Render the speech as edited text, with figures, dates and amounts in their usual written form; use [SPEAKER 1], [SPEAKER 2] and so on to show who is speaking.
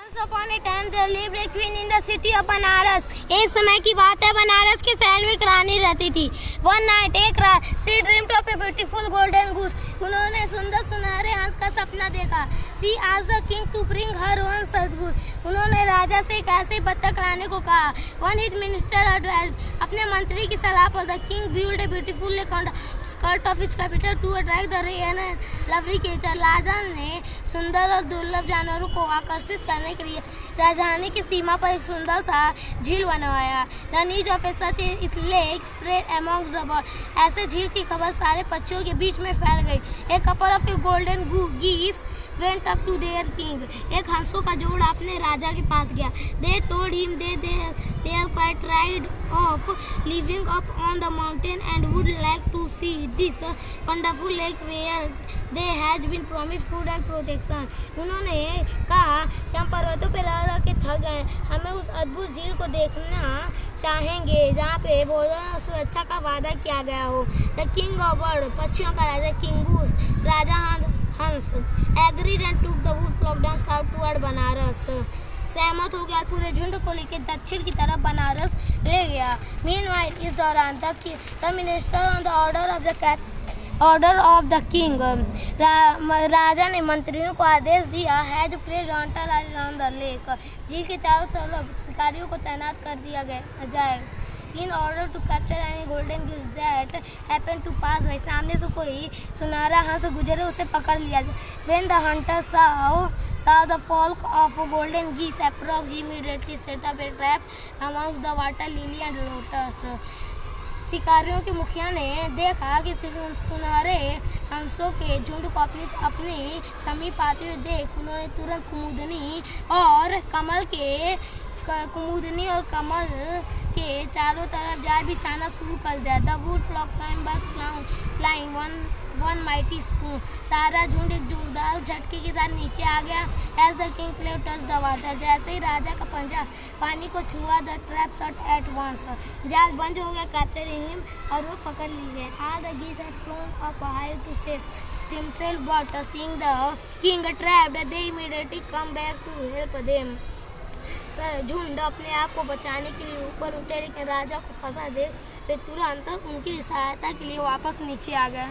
[SPEAKER 1] Upon a time there lived a queen in the city of Banaras. एक समय की बात है, बनारस के शहर में एक रानी रहती थी। One night एक रात she dreamed of a beautiful golden goose। उन्होंने सुंदर सुनहरे हंस का सपना देखा। She asked the king to bring her one such goose। उन्होंने राजा से एक ऐसे बत्तख लाने को कहा। One his minister advised। अपने मंत्री की सलाह पर the king built a beautiful skirt of his capital to attract the rare and lovely creature. राजा ने सुंदर और दुर्लभ जानवरों को आकर्षित करने के लिए राजधानी की सीमा पर एक सुंदर सा झील बनवाया। द न्यूज ऑफ सच इस lake spread amongst the bird. ऐसे झील की खबर सारे पक्षियों के बीच में फैल गई। एक कपल ऑफ गोल्डन गीस went up to their king। एक हंसों का जोड़ा अपने राजा के पास गया। They told him they are quite tired of living up on the mountain and would like to see this wonderful lake where they has been promised food and protection। उन्होंने कहा कि हम पर्वतों पर रह के थक गए, हमें उस अद्भुत झील को देखना चाहेंगे जहाँ पे भोजन और सुरक्षा का वादा किया गया हो। The king of bird पक्षियों का राजा किंग गूस राजा हंस agreed and took the wood flock down south toward Banaras. सहमत हो गया, पूरे झुंड को लेकर दक्षिण की तरफ बनारस ले गया। मीनवाइल इस दौरान the minister on the order of the king राजा ने मंत्रियों को आदेश दिया has placed hunter around the lake. झील के चारों तरफ शिकारियों को तैनात कर दिया जाए। In order to capture any golden goose that happened to pass by। सामने से कोई सुनहरा हंस गुजरे उसे पकड़ लिया। When the hunter saw the flock of golden geese approach, he immediately set up a trap amongst the water lily and lotus। शिकारियों के मुखिया ने देखा कि सुनहरे हंसों के झुंड को अपने समीप आते हुए देख उन्होंने तुरंत कुमुदनी और कमल के चारों तरफ जाल बिछाना शुरू कर दिया। The wood flock came back flying one mighty swoop. सारा झुंड एक जोरदार झटके के साथ नीचे आ गया। As the king claw touch the water. जैसे ही राजा का पंजा पानी को छुआ the trap shut at once. जाल बंद हो गया कैप्चरिंग हिम और वो पकड़ ली गए। All the geese had flown up high to save themselves but seeing the king trapped they immediately come back to help them। झुंड अपने आप को बचाने के लिए ऊपर उठे, लेकिन राजा को फंसा दे वे तुरंत उनकी सहायता के लिए वापस नीचे आ गए।